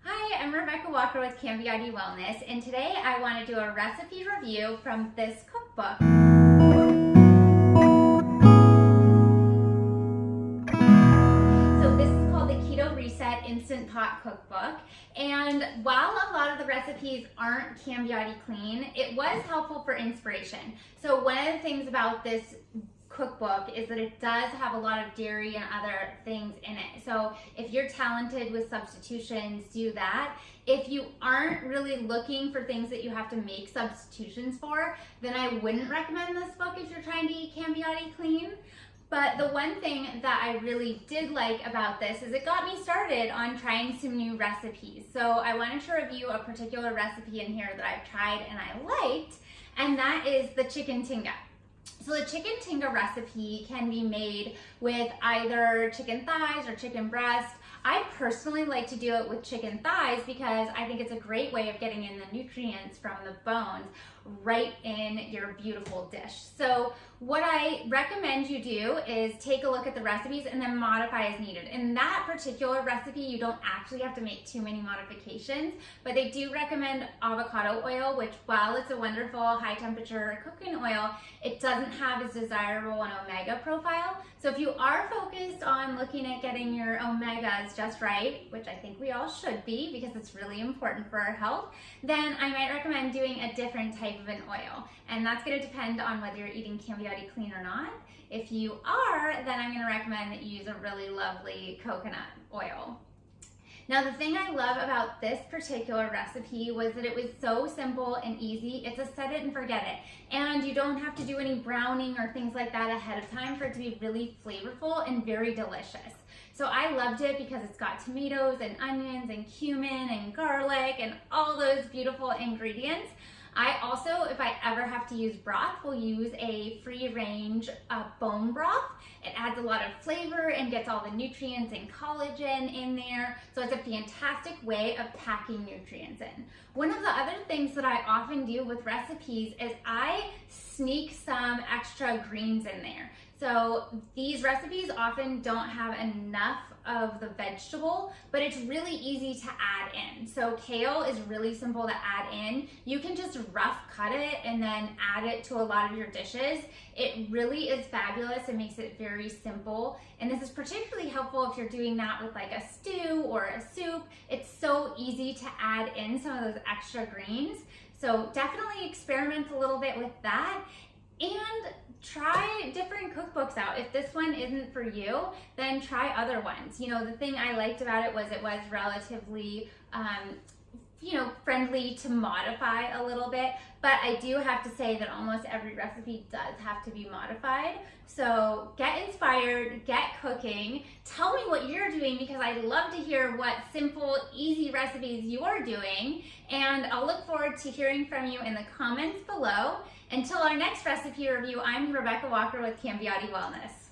Hi, I'm Rebecca Walker with Cambiati Wellness, and today I want to do a recipe review from this cookbook. So this is called the Keto Reset Instant Pot Cookbook, and while a lot of the recipes aren't CambiatiClean, it was helpful for inspiration. So one of the things about this cookbook is that it does have a lot of dairy and other things in it. So if you're talented with substitutions, do that. If you aren't really looking for things that you have to make substitutions for, then I wouldn't recommend this book if you're trying to eat CambiatiClean. But the one thing that I really did like about this is it got me started on trying some new recipes. So I wanted to review a particular recipe in here that I've tried and I liked, and that is the chicken tinga. So the chicken tinga recipe can be made with either chicken thighs or chicken breast. I personally like to do it with chicken thighs because I think it's a great way of getting in the nutrients from the bones right in your beautiful dish. So what I recommend you do is take a look at the recipes and then modify as needed. In that particular recipe, you don't actually have to make too many modifications, but they do recommend avocado oil, which while it's a wonderful high temperature cooking oil, it doesn't have as desirable an omega profile. So if you are focused on looking at getting your omegas just right, which I think we all should be because it's really important for our health, then I might recommend doing a different type of an oil. And that's going to depend on whether you're eating CambiatiClean or not. If you are, then I'm going to recommend that you use a really lovely coconut oil. Now the thing I love about this particular recipe was that it was so simple and easy. It's a set it and forget it. And you don't have to do any browning or things like that ahead of time for it to be really flavorful and very delicious. So I loved it because it's got tomatoes and onions and cumin and garlic and all those beautiful ingredients. I also, if I ever have to use broth, will use a free range bone broth. It adds a lot of flavor and gets all the nutrients and collagen in there. So it's a fantastic way of packing nutrients in. One of the other things that I often do with recipes is I sneak some extra greens in there. So these recipes often don't have enough of the vegetable, but it's really easy to add in. So kale is really simple to add in. You can just rough cut it and then add it to a lot of your dishes. It really is fabulous. It makes it very simple. And this is particularly helpful if you're doing that with like a stew or a soup. It's so easy to add in some of those extra greens. So definitely experiment a little bit with that. And try different cookbooks out. If this one isn't for you, then try other ones. You know, the thing I liked about it was relatively, friendly to modify a little bit, but I do have to say that almost every recipe does have to be modified. So get inspired, get cooking, tell me what you're doing because I'd love to hear what simple, easy recipes you're doing, and I'll look forward to hearing from you in the comments below. Until our next recipe review, I'm Rebecca Walker with Cambiati Wellness.